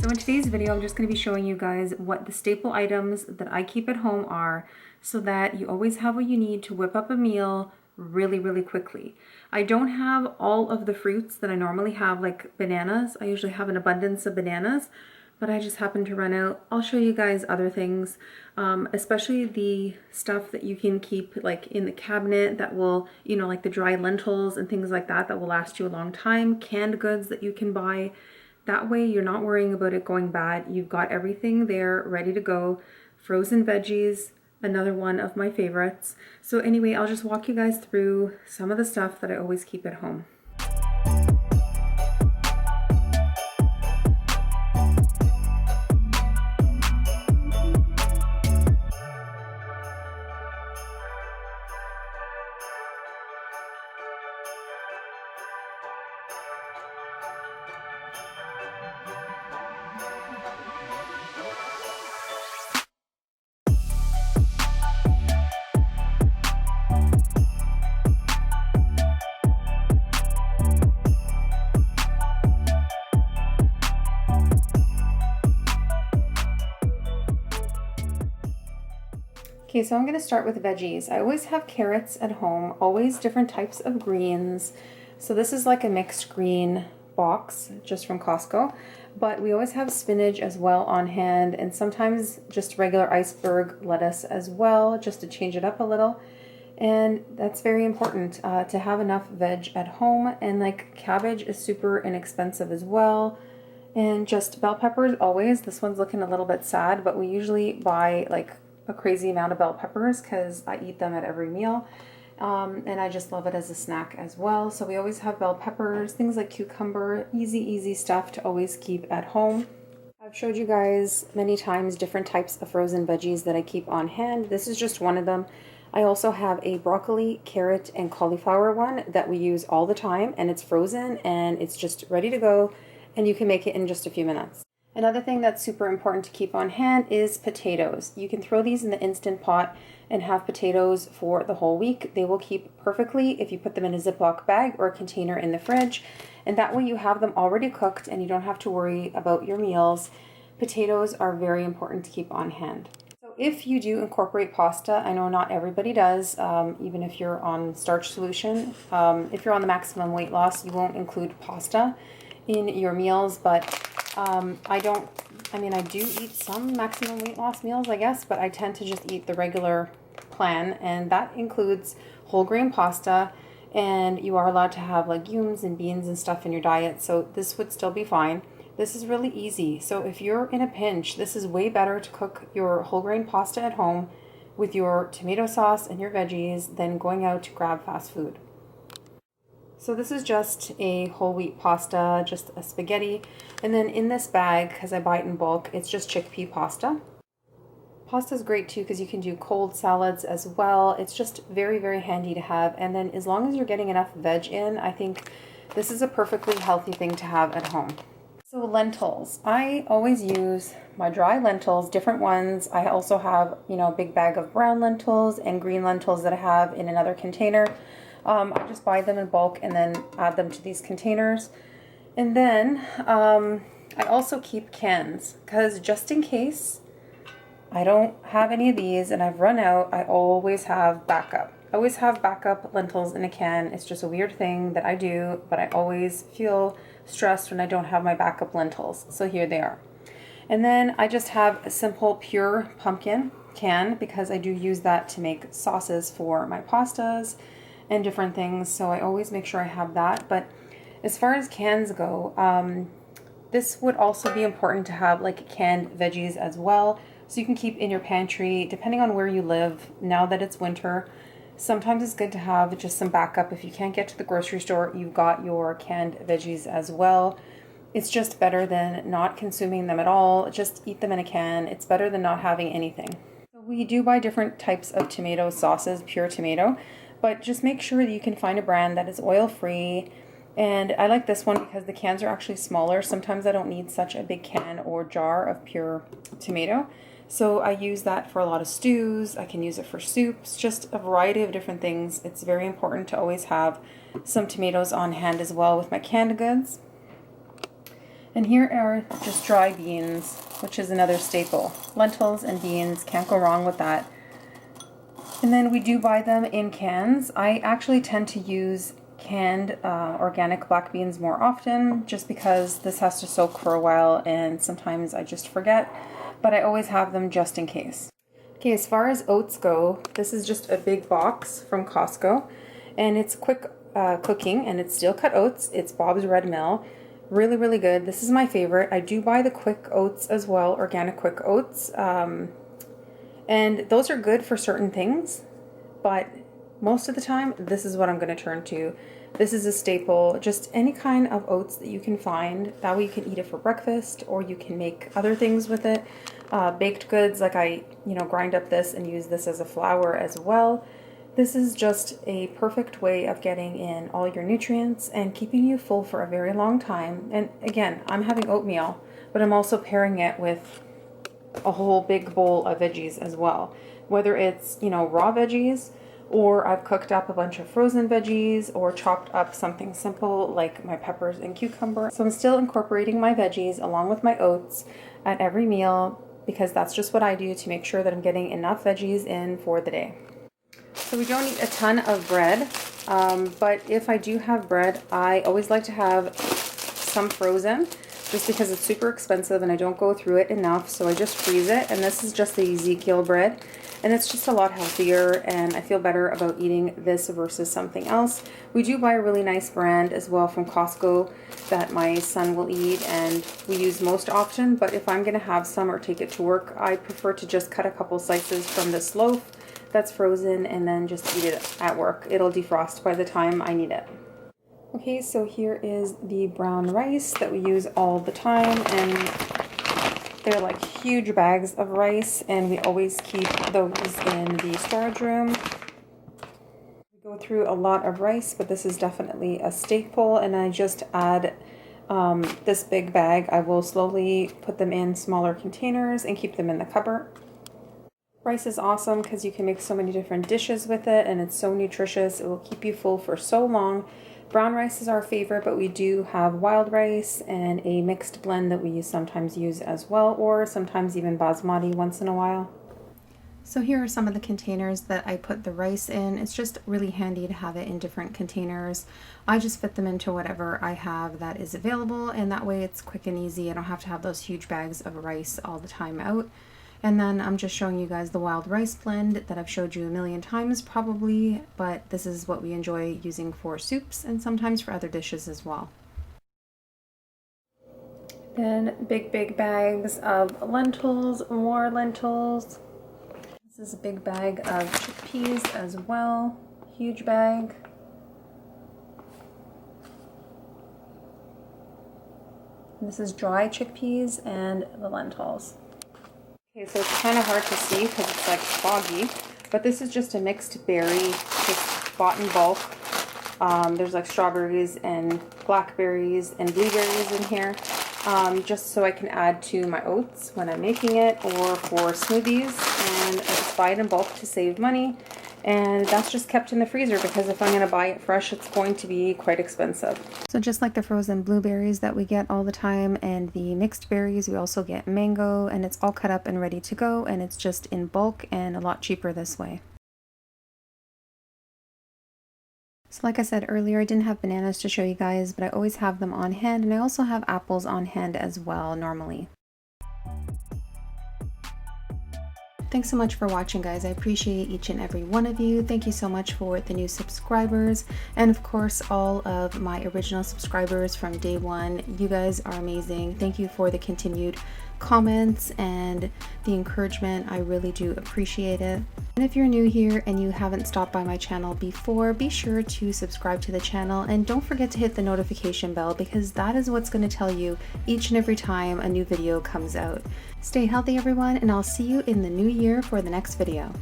So in today's video, I'm just going to be showing you guys what the staple items that I keep at home are so that you always have what you need to whip up a meal really quickly. I don't have all of the fruits that I normally have, like bananas. I usually have an abundance of bananas, but I just happen to run out. I'll show you guys other things, especially the stuff that you can keep like in the cabinet that will, you know, like the dry lentils and things like that will last you a long time. Canned goods that you can buy. That way you're not worrying about it going bad. You've got everything there ready to go. Frozen veggies, another one of my favorites. So anyway, I'll just walk you guys through some of the stuff that I always keep at home. Okay, so I'm going to start with veggies. I always have carrots at home, always different types of greens. So this is like a mixed green box just from Costco, but we always have spinach as well on hand, and sometimes just regular iceberg lettuce as well, just to change it up a little. And that's very important to have enough veg at home. And like cabbage is super inexpensive as well. And just bell peppers always. This one's looking a little bit sad, but we usually buy like a crazy amount of bell peppers because I eat them at every meal, and I just love it as a snack as well. So we always have bell peppers, things like cucumber, easy stuff to always keep at home. I've showed you guys many times different types of frozen veggies that I keep on hand. This is just one of them. I also have a broccoli, carrot, and cauliflower one that we use all the time, and it's frozen and it's just ready to go, and you can make it in just a few minutes. Another thing that's super important to keep on hand is potatoes. You can throw these in the Instant Pot and have potatoes for the whole week. They will keep perfectly if you put them in a Ziploc bag or a container in the fridge. And that way you have them already cooked and you don't have to worry about your meals. Potatoes are very important to keep on hand. So if you do incorporate pasta, I know not everybody does, even if you're on Starch Solution. If you're on the maximum weight loss, you won't include pasta in your meals, but I do eat some maximum weight loss meals, I guess, but I tend to just eat the regular plan, and that includes whole grain pasta, and you are allowed to have legumes and beans and stuff in your diet, so this would still be fine. This is really easy, so if you're in a pinch, this is way better to cook your whole grain pasta at home with your tomato sauce and your veggies than going out to grab fast food. So this is just a whole wheat pasta, just a spaghetti. And then in this bag, because I buy it in bulk, it's just chickpea pasta. Pasta is great too because you can do cold salads as well. It's just very handy to have. And then as long as you're getting enough veg in, I think this is a perfectly healthy thing to have at home. So lentils. I always use my dry lentils, different ones. I also have, a big bag of brown lentils and green lentils that I have in another container. I just buy them in bulk and then add them to these containers. And then I also keep cans because just in case I don't have any of these and I've run out, I always have backup. I always have backup lentils in a can. It's just a weird thing that I do, but I always feel stressed when I don't have my backup lentils. So here they are. And then I just have a simple pure pumpkin can because I do use that to make sauces for my pastas and different things, so I always make sure I have that. But as far as cans go, this would also be important to have like canned veggies as well, so you can keep in your pantry depending on where you live. Now that it's winter, sometimes it's good to have just some backup. If you can't get to the grocery store, you've got your canned veggies as well. It's just better than not consuming them at all. Just eat them in a can. It's better than not having anything. So we do buy different types of tomato sauces, pure tomato, but just make sure that you can find a brand that is oil-free. And I like this one because the cans are actually smaller. Sometimes I don't need such a big can or jar of pure tomato. So I use that for a lot of stews. I can use it for soups, just a variety of different things. It's very important to always have some tomatoes on hand as well with my canned goods. And here are just dry beans, which is another staple. Lentils and beans, can't go wrong with that. And then we do buy them in cans. I actually tend to use canned organic black beans more often, just because this has to soak for a while and sometimes I just forget, but I always have them just in case. Okay, as far as oats go, this is just a big box from Costco, and it's quick cooking, and it's steel cut oats. It's Bob's Red Mill. Really, really good. This is my favorite. I do buy the quick oats as well, organic quick oats, and those are good for certain things, but most of the time, this is what I'm going to turn to. This is a staple, just any kind of oats that you can find. That way you can eat it for breakfast, or you can make other things with it. Baked goods, like I, grind up this and use this as a flour as well. This is just a perfect way of getting in all your nutrients and keeping you full for a very long time. And again, I'm having oatmeal, but I'm also pairing it with a whole big bowl of veggies as well. Whether it's, raw veggies, or I've cooked up a bunch of frozen veggies, or chopped up something simple like my peppers and cucumber. So I'm still incorporating my veggies along with my oats at every meal, because that's just what I do to make sure that I'm getting enough veggies in for the day. So we don't eat a ton of bread, but if I do have bread, I always like to have some frozen, just because it's super expensive and I don't go through it enough, so I just freeze it. And this is just the Ezekiel bread, and it's just a lot healthier, and I feel better about eating this versus something else. We do buy a really nice brand as well from Costco that my son will eat and we use most often, but if I'm going to have some or take it to work, I prefer to just cut a couple slices from this loaf that's frozen and then just eat it at work. It'll defrost by the time I need it. Okay, so here is the brown rice that we use all the time, and they're like huge bags of rice, and we always keep those in the storage room. We go through a lot of rice, but this is definitely a staple, and I just add this big bag. I will slowly put them in smaller containers and keep them in the cupboard. Rice is awesome because you can make so many different dishes with it, and it's so nutritious. It will keep you full for so long. Brown rice is our favorite, but we do have wild rice and a mixed blend that we sometimes use as well, or sometimes even basmati once in a while. So here are some of the containers that I put the rice in. It's just really handy to have it in different containers. I just fit them into whatever I have that is available, and that way it's quick and easy. I don't have to have those huge bags of rice all the time out. And then I'm just showing you guys the wild rice blend that I've showed you a million times probably, but this is what we enjoy using for soups and sometimes for other dishes as well. Then big bags of lentils, more lentils. This is a big bag of chickpeas as well, huge bag. And this is dry chickpeas and the lentils. Okay, so it's kind of hard to see because it's like foggy, but this is just a mixed berry, just bought in bulk. There's like strawberries and blackberries and blueberries in here, just so I can add to my oats when I'm making it or for smoothies, and I just buy it in bulk to save money. And that's just kept in the freezer because if I'm going to buy it fresh, it's going to be quite expensive. So just like the frozen blueberries that we get all the time and the mixed berries, we also get mango, and it's all cut up and ready to go, and it's just in bulk and a lot cheaper this way. So like I said earlier, I didn't have bananas to show you guys, but I always have them on hand, and I also have apples on hand as well normally. Thanks so much for watching, guys. I appreciate each and every one of you. Thank you so much for the new subscribers, and of course all of my original subscribers from day one. You guys are amazing. Thank you for the continued comments and the encouragement. I really do appreciate it. And if you're new here and you haven't stopped by my channel before, be sure to subscribe to the channel, and don't forget to hit the notification bell, because that is what's going to tell you each and every time a new video comes out. Stay healthy, everyone, and I'll see you in the new year for the next video.